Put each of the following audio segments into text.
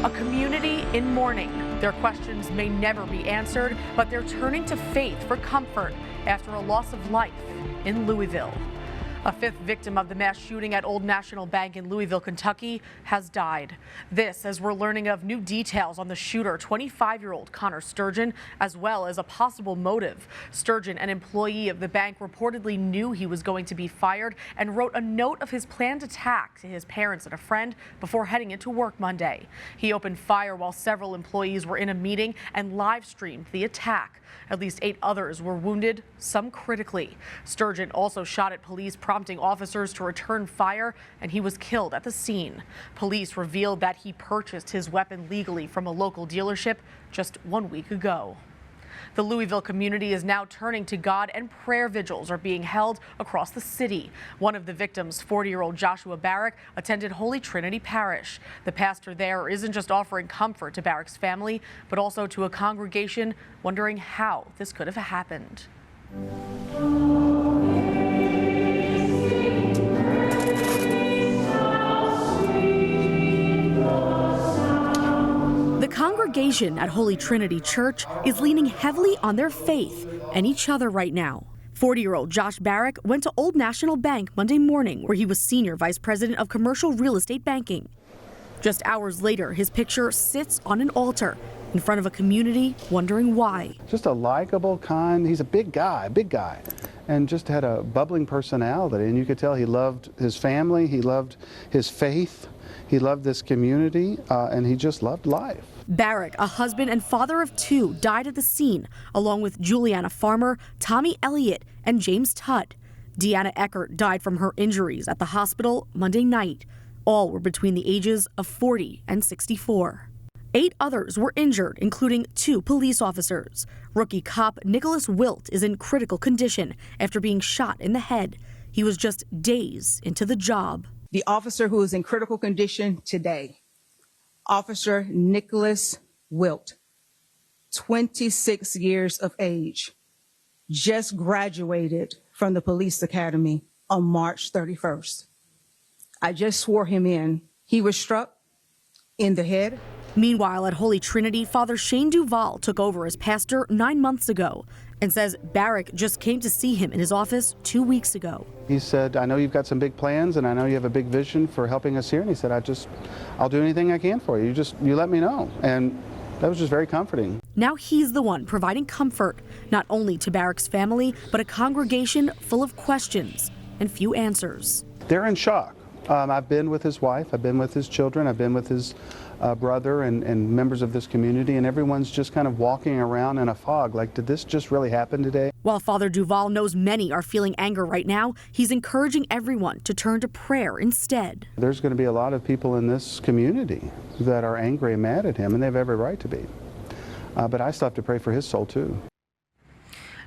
A community in mourning. Their questions may never be answered, but they're turning to faith for comfort after a loss of life in Louisville. A fifth victim of the mass shooting at Old National Bank in Louisville, Kentucky, has died. This as we're learning of new details on the shooter, 25-year-old Connor Sturgeon, as well as a possible motive. Sturgeon, an employee of the bank, reportedly knew he was going to be fired and wrote a note of his planned attack to his parents and a friend before heading into work Monday. He opened fire while several employees were in a meeting and live streamed the attack. At least 8 others were wounded, some critically. Sturgeon also shot at police, prompting officers to return fire, and he was killed at the scene. Police revealed that he purchased his weapon legally from a local dealership just 1 week ago. The Louisville community is now turning to God, and prayer vigils are being held across the city. One of the victims, 40-year-old Joshua Barrick, attended Holy Trinity Parish. The pastor there isn't just offering comfort to Barrick's family, but also to a congregation wondering how this could have happened. The congregation at Holy Trinity Church is leaning heavily on their faith and each other right now. 40-year-old Josh Barrick went to Old National Bank Monday morning, where he was Senior Vice President of Commercial Real Estate Banking. Just hours later, his picture sits on an altar in front of a community wondering why. Just a likable, kind, he's a big guy, and just had a bubbling personality, and you could tell he loved his family, he loved his faith, he loved this community, and he just loved life. Barrick, a husband and father of 2, died at the scene, along with Juliana Farmer, Tommy Elliott, and James Tutt. Deanna Eckert died from her injuries at the hospital Monday night. All were between the ages of 40 and 64. 8 others were injured, including 2 police officers. Rookie cop Nicholas Wilt is in critical condition after being shot in the head. He was just days into the job. The officer who is in critical condition today, Officer Nicholas Wilt, 26 years of age, just graduated from the police academy on March 31st. I just swore him in. He was struck in the head. Meanwhile, at Holy Trinity, Father Shayne Duvall took over as pastor 9 months ago and says Barrick just came to see him in his office 2 weeks ago. He said, I know you've got some big plans, and I know you have a big vision for helping us here. And he said, I'll do anything I can for you. You let me know. And that was just very comforting. Now he's the one providing comfort, not only to Barrick's family, but a congregation full of questions and few answers. They're in shock. I've been with his wife, I've been with his children, I've been with his brother and members of this community, and everyone's just kind of walking around in a fog, like, did this just really happen today? While Father Duvall knows many are feeling anger right now, he's encouraging everyone to turn to prayer instead. There's going to be a lot of people in this community that are angry and mad at him, and they have every right to be. But I still have to pray for his soul, too.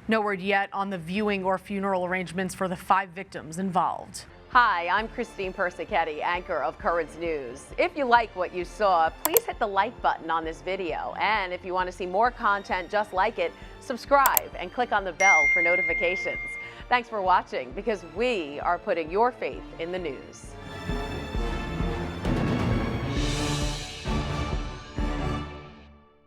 No word yet on the viewing or funeral arrangements for the 5 victims involved. Hi, I'm Christine Persichetti, anchor of Currents News. If you like what you saw, please hit the like button on this video. And if you want to see more content just like it, subscribe and click on the bell for notifications. Thanks for watching, because we are putting your faith in the news.